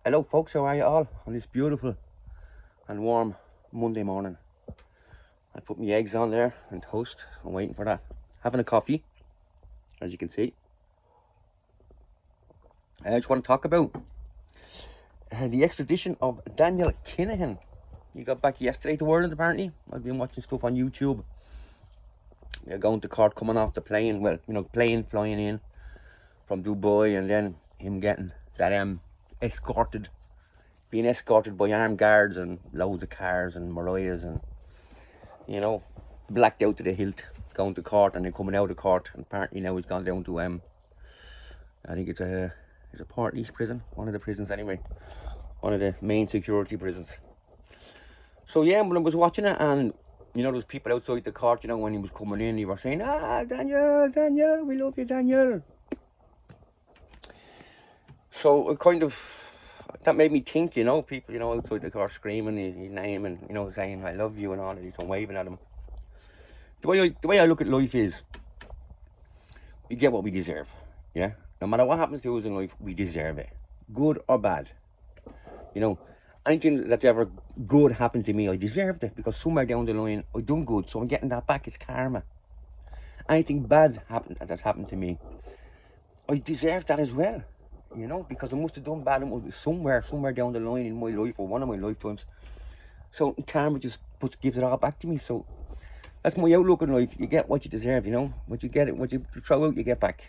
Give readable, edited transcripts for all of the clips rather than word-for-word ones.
Hello folks, how are you all on this beautiful and warm Monday morning? I put my eggs on there and toast. I'm waiting for that. Having a coffee, as you can see. I just want to talk about the extradition of Daniel Kinahan. He got back yesterday to Ireland apparently. I've been watching stuff on YouTube. They're going to court, coming off the plane. Well, plane flying in from Dubai, and then him getting that escorted, being escorted by armed guards and loads of cars and Mariahs and blacked out to the hilt, going to court and then coming out of court. And apparently now he's gone down to I think it's a Port East prison, one of the prisons anyway, one of the main security prisons. So yeah, when I was watching it, and there was people outside the court, when he was coming in, they were saying, Daniel, we love you, Daniel. So that made me think, people, outside the court screaming his name and, saying, I love you and all of this and waving at him. The way I look at life is, we get what we deserve, yeah? No matter what happens to us in life, we deserve it. Good or bad. Anything that's ever good happened to me, I deserved it, because somewhere down the line, I done good, so I'm getting that back. It's karma. Anything bad that's happened to me, I deserve that as well, because I must have done bad somewhere down the line in my life, or one of my lifetimes. So karma just gives it all back to me. So that's my outlook on life. You get what you deserve, what you throw out, you get back.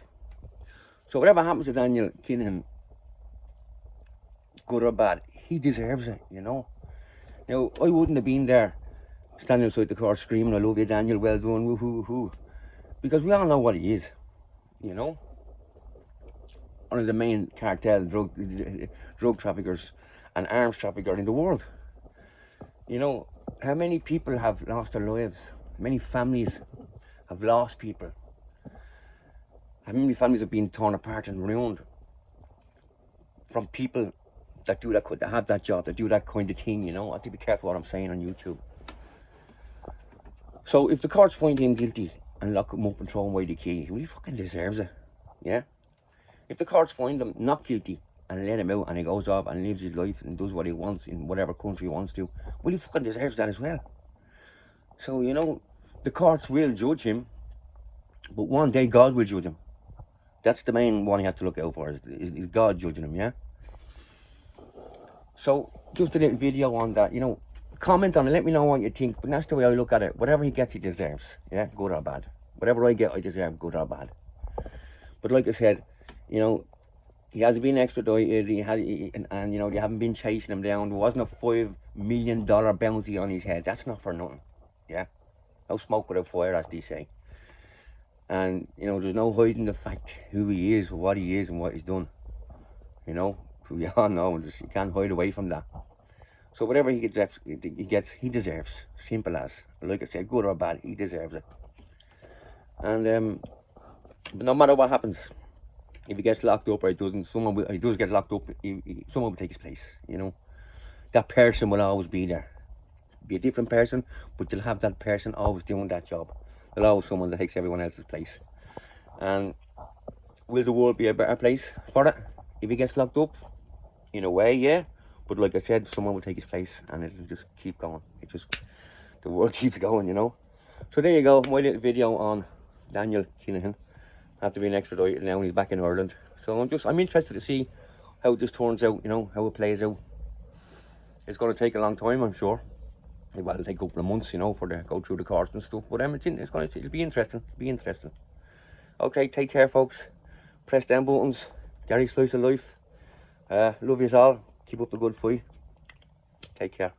So whatever happens to Daniel Kinahan, good or bad, he deserves it, Now, I wouldn't have been there standing outside the court screaming, I love you, Daniel, well done, woohoo, because we all know what he is, One of the main cartel drug traffickers and arms trafficker in the world. How many people have lost their lives? Many families have lost people. How many families have been torn apart and ruined from people that have that job, that do that kind of thing, I have to be careful what I'm saying on YouTube. So if the courts find him guilty and lock him up and throw him away the key, well, he fucking deserves it, yeah? If the courts find him not guilty and let him out and he goes off and lives his life and does what he wants in whatever country he wants to, well, he fucking deserves that as well. So, the courts will judge him, but one day God will judge him. That's the main one you have to look out for, is God judging him, yeah? So, just a little video on that, comment on it, let me know what you think, but that's the way I look at it. Whatever he gets, he deserves, yeah, good or bad. Whatever I get, I deserve, good or bad. But like I said, he has been extradited, and they haven't been chasing him down. There wasn't a $5 million bounty on his head. That's not for nothing, yeah? No smoke without fire, as they say. And, there's no hiding the fact who he is, what he is, and what he's done. We all know, you can't hide away from that. So whatever he gets, he deserves. Simple as. Like I said, good or bad, he deserves it. And but no matter what happens, if he gets locked up or he does get locked up, someone will take his place. That person will always be there. Be a different person, but you'll have that person always doing that job. There'll always someone that takes everyone else's place. And will the world be a better place for it if he gets locked up? In a way, yeah. But like I said, someone will take his place, and it'll just keep going. The world keeps going, So there you go, my little video on Daniel Kinahan. After being extradited now, he's back in Ireland. So I'm interested to see how this turns out, how it plays out. It's going to take a long time, I'm sure. Well, it'll take a couple of months, for the go through the courts and stuff. But it'll be interesting. Okay, take care, folks. Press down buttons. Gary Slice of Life. Love yous all. Keep up the good fight. Take care.